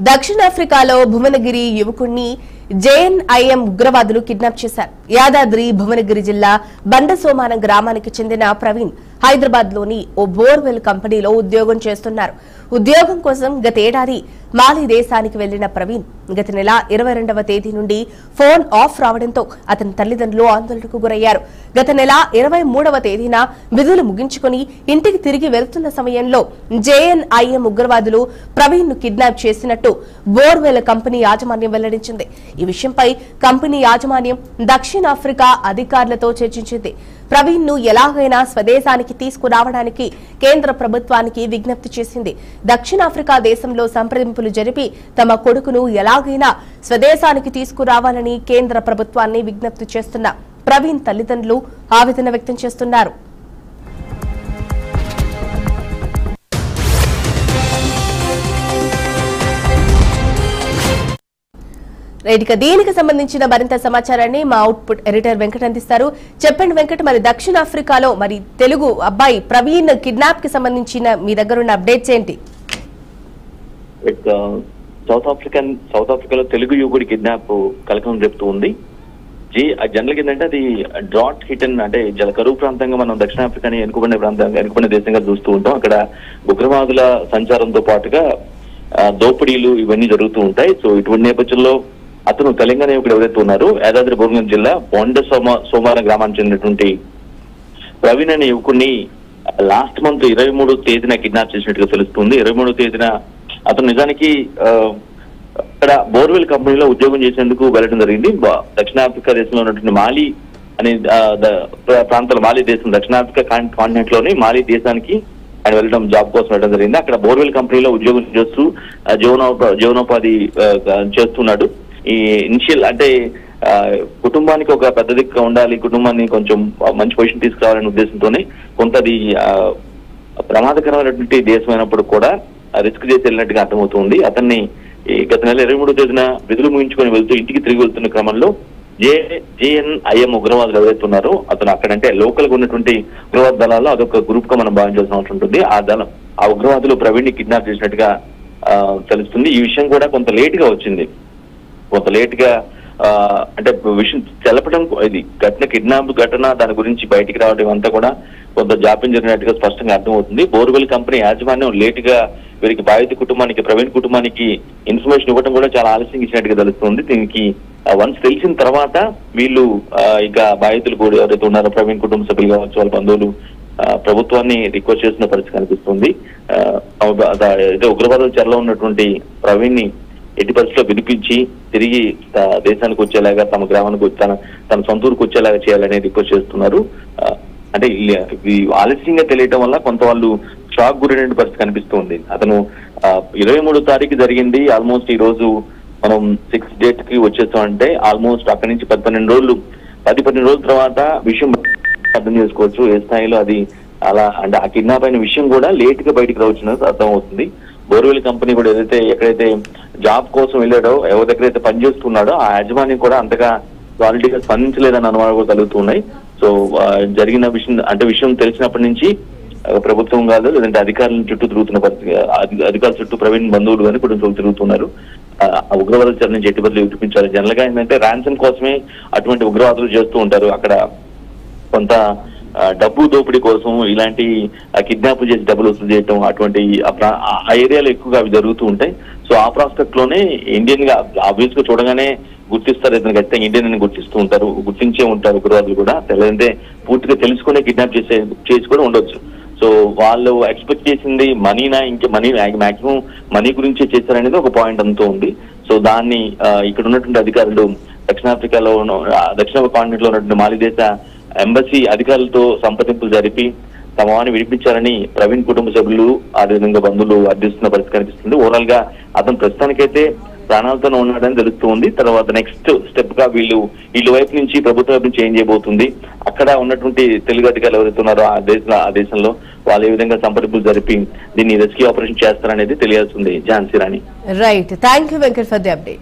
దక్షిణాఫ్రికాలో భువనగిరి యువకుణ్ణి జేఎన్ఐఎం ఉగ్రవాదులు కిడ్నాప్ చేశారు. యాదాద్రి భువనగిరి జిల్లా బండసోమానం గ్రామానికి చెందిన ప్రవీణ్ హైదరాబాద్ లోని ఓ బోర్వెల్ కంపెనీలో ఉద్యోగం చేస్తున్నారు. ఉద్యోగం కోసం గతేడాది మాలి దేశానికి వెళ్లిన ప్రవీణ్ గత నెల 22వ తేదీ నుండి ఫోన్ ఆఫ్ రావడంతో అతని తల్లిదండ్రులు ఆందోళనకు గురయ్యారు. గత నెల 23వ తేదీన విధులు ముగించుకుని ఇంటికి తిరిగి వెళ్తున్న సమయంలో జేఎన్ఐఎం ఉగ్రవాదులు ప్రవీణ్ ను కిడ్నాప్ చేసినట్టు బోర్వెల్ కంపెనీ యాజమాన్యం వెల్లడించింది. ఈ విషయంపై కంపెనీ యాజమాన్యం దక్షిణాఫ్రికా అధికారులతో చర్చించింది. ప్రవీణ్ ను ఎలాగైనా స్వదేశానికి తీసుకురావడానికి కేంద్ర ప్రభుత్వానికి విజ్ఞప్తి చేసింది. దక్షిణాఫ్రికా దేశంలో సంప్రదింపులు జరిపి తమ కొడుకును ఎలాగైనా స్వదేశానికి తీసుకురావాలని కేంద్ర ప్రభుత్వాన్ని విజ్ఞప్తి చేస్తున్న ప్రవీణ్ తల్లిదండ్రులు ఆవేదన వ్యక్తం చేస్తున్నారు. ఇక దీనికి సంబంధించిన మరింత సమాచారాన్ని మా అవుట్పుట్ ఎడిటర్ వెంకట్ అందిస్తారు. చెప్పండి వెంకట్, మరి దక్షిణాఫ్రికాలో మరి తెలుగు అబ్బాయి ప్రవీణ్ కిడ్నాప్ కి సంబంధించిన మీ దగ్గర ఉన్న అప్డేట్స్ ఏంటి? సౌత్ ఆఫ్రికాలో తెలుగు యువకుడి కిడ్నాప్ కలకలం రేపుతూ ఉంది. జనరల్ ఏంటంటే అది డ్రాట్ హిట్ అంటే జల కరువు ప్రాంతంగా మనం దక్షిణాఫ్రికాని వెనుకబడిన దేశంగా చూస్తూ ఉంటాం. అక్కడ ఉగ్రవాదుల సంచారంతో పాటుగా దోపిడీలు ఇవన్నీ జరుగుతూ ఉంటాయి. సో ఇటువంటి నేపథ్యంలో అతను తెలంగాణ యువకుడు ఎవరైతే ఉన్నారో యాదాద్రి భువనగిరి జిల్లా బొండ సోమారం గ్రామానికి చెందినటువంటి ప్రవీణ్ అనే యువకుడిని లాస్ట్ మంత్ 23వ తేదీన కిడ్నాప్ చేసినట్టుగా తెలుస్తుంది. 23వ తేదీన అతను నిజానికి అక్కడ బోర్వెల్ కంపెనీలో ఉద్యోగం చేసేందుకు వెళ్ళడం జరిగింది. దక్షిణాఫ్రికా దేశంలో ఉన్నటువంటి మాలి అనే ప్రాంతంలో మాలి దేశం దక్షిణాఫ్రికా కాంటినెంట్ లోని మాలి దేశానికి ఆయన వెళ్ళడం జాబ్ కోసం వెళ్ళడం జరిగింది. అక్కడ బోర్వెల్ కంపెనీలో ఉద్యోగం చేస్తూ జీవనోపాధి చేస్తున్నాడు. ఈ ఇనిషియల్ అంటే కుటుంబానికి ఒక పెద్ద దిక్కుగా ఉండాలి, కుటుంబాన్ని కొంచెం మంచి పొజిషన్ తీసుకురావాలనే ఉద్దేశంతోనే కొంత అది ప్రమాదకరమైనటువంటి దేశం అయినప్పుడు కూడా రిస్క్ చేసి వెళ్ళినట్టుగా అర్థమవుతుంది. అతన్ని గత నెల 23వ తేదీన విధులు ముగించుకొని వెళ్తూ ఇంటికి తిరిగి వెళ్తున్న క్రమంలో జేఎన్ఐఎం ఉగ్రవాదులు ఎవరైతే ఉన్నారో అతను అక్కడంటే లోకల్ గా ఉన్నటువంటి ఉగ్రవాద దళాల్లో అదొక గ్రూప్ గా మనం భావించాల్సిన అవసరం ఉంటుంది. ఆ ఉగ్రవాదులు ప్రవీణ్ ని కిడ్నాప్ చేసినట్టుగా తెలుస్తుంది. ఈ విషయం కూడా కొంత లేట్ గా వచ్చింది. కొంత లేట్ గా అంటే విషయం తెలపడం, ఇది కిడ్నాప్ ఘటన దాని గురించి బయటికి రావడం అంతా కూడా కొంత జాప్యం జరిగినట్టుగా స్పష్టంగా అర్థమవుతుంది. బోర్వెల్ కంపెనీ యాజమాన్యం లేట్ గా వీరికి బాధిత కుటుంబానికి ప్రవీణ్ కుటుంబానికి ఇన్ఫర్మేషన్ ఇవ్వడం కూడా చాలా ఆలస్యంగా ఇచ్చినట్టుగా తెలుస్తుంది. దీనికి వన్స్ తెలిసిన తర్వాత వీళ్ళు ఇక బాధితులు కూడా ఎవరైతే ఉన్నారో ప్రవీణ్ కుటుంబ సభ్యులు కావచ్చు, వాళ్ళ బంధువులు ప్రభుత్వాన్ని రిక్వెస్ట్ చేసిన పరిస్థితి కనిపిస్తుంది. ఉగ్రవాదుల చెరలో ఉన్నటువంటి ప్రవీణ్ ని ఎట్టి పరిస్థితిలో వినిపించి తిరిగి దేశానికి వచ్చేలాగా తమ గ్రామానికి తన సొంత ఊరికి వచ్చేలాగా చేయాలని రిక్వెస్ట్ చేస్తున్నారు. అంటే ఆలస్యంగా తెలియటం వల్ల కొంత వాళ్ళు షాక్ గురైన పరిస్థితి కనిపిస్తుంది. అతను 23వ తారీఖు జరిగింది. ఆల్మోస్ట్ ఈ రోజు మనం 6th డేట్ కి వచ్చేస్తామంటే ఆల్మోస్ట్ అక్కడి నుంచి 10-12 రోజుల తర్వాత విషయం అర్థం చేసుకోవచ్చు ఏ స్థాయిలో అది అలా అంటే ఆ కిడ్నాప్ అయిన విషయం కూడా లేట్ గా బయటకు రావచ్చున్నది అర్థం అవుతుంది. బోర్వెల్ కంపెనీ కూడా ఎక్కడైతే జాబ్ కోసం వెళ్ళాడో ఎవరి దగ్గర అయితే పనిచేస్తున్నాడో ఆ యాజమాన్యం కూడా అంతగా క్వాలిటీగా స్పందించలేదని అనుమానాలు కూడా కలుగుతున్నాయి. సో జరిగిన విషయం తెలిసినప్పటి నుంచి ప్రభుత్వం కాదు లేదంటే అధికారుల చుట్టూ తిరుగుతున్న పరిస్థితి, అధికారుల చుట్టూ ప్రవీణ్ బంధువులు కానీ కుటుంబాలు తిరుగుతున్నారు. ఉగ్రవాదుల చర్య నుంచి ఎట్టి బదులు విడిపించాలి. జనరల్ గా ఏంటంటే ర్యాన్సమ్ కోసమే అటువంటి ఉగ్రవాదులు చేస్తూ ఉంటారు. అక్కడ కొంత డబ్బు దోపిడీ కోసం ఇలాంటి కిడ్నాప్ చేసి డబ్బులు వసూలు చేయటం అటువంటి ఆ ఏరియాలో ఎక్కువగా అవి జరుగుతూ ఉంటాయి. సో ఆ ప్రాస్పెక్ట్ లోనే ఇండియన్ గా ఆబ్వియస్ గా చూడగానే గుర్తిస్తారు, ఇతను ఖచ్చితంగా ఇండియన్ అని గుర్తించే ఉంటారు ఉగ్రవాదులు కూడా. లేదంటే పూర్తిగా తెలుసుకునే కిడ్నాప్ చేసి కూడా ఉండొచ్చు. సో వాళ్ళు ఎక్స్పెక్ట్ చేసింది మనీనా ఇంకా మాక్సిమం మనీ గురించే చేశారనేది ఒక పాయింట్ అంతా ఉంది. సో దాన్ని ఇక్కడ ఉన్నటువంటి అధికారులు దక్షిణ కాంటినెంట్ లో ఉన్నటువంటి మాలి దేశ ఎంబసీ అధికారులతో సంప్రదింపులు జరిపి తమ వారిని విడిపించాలని ప్రవీణ్ కుటుంబ సభ్యులు అదేవిధంగా బంధువులు అర్థిస్తున్న పరిస్థితి కనిపిస్తుంది. ఓవరాల్ గా అతను ప్రస్తుతానికైతే ప్రాణాలతోనే ఉన్నాడని తెలుస్తుంది. తర్వాత నెక్స్ట్ స్టెప్ గా వీళ్ళ వైపు నుంచి ప్రభుత్వం వైపు నుంచి ఏం చేయబోతుంది, అక్కడ ఉన్నటువంటి తెలుగు అధికారులు ఎవరైతే ఉన్నారో ఆ దేశంలో వాళ్ళు ఏ విధంగా సంప్రదింపులు జరిపి దీన్ని రెస్క్యూ ఆపరేషన్ చేస్తారనేది తెలియాల్సి ఉంది. Jhansi Rani. Right, thank you Venkat for the update.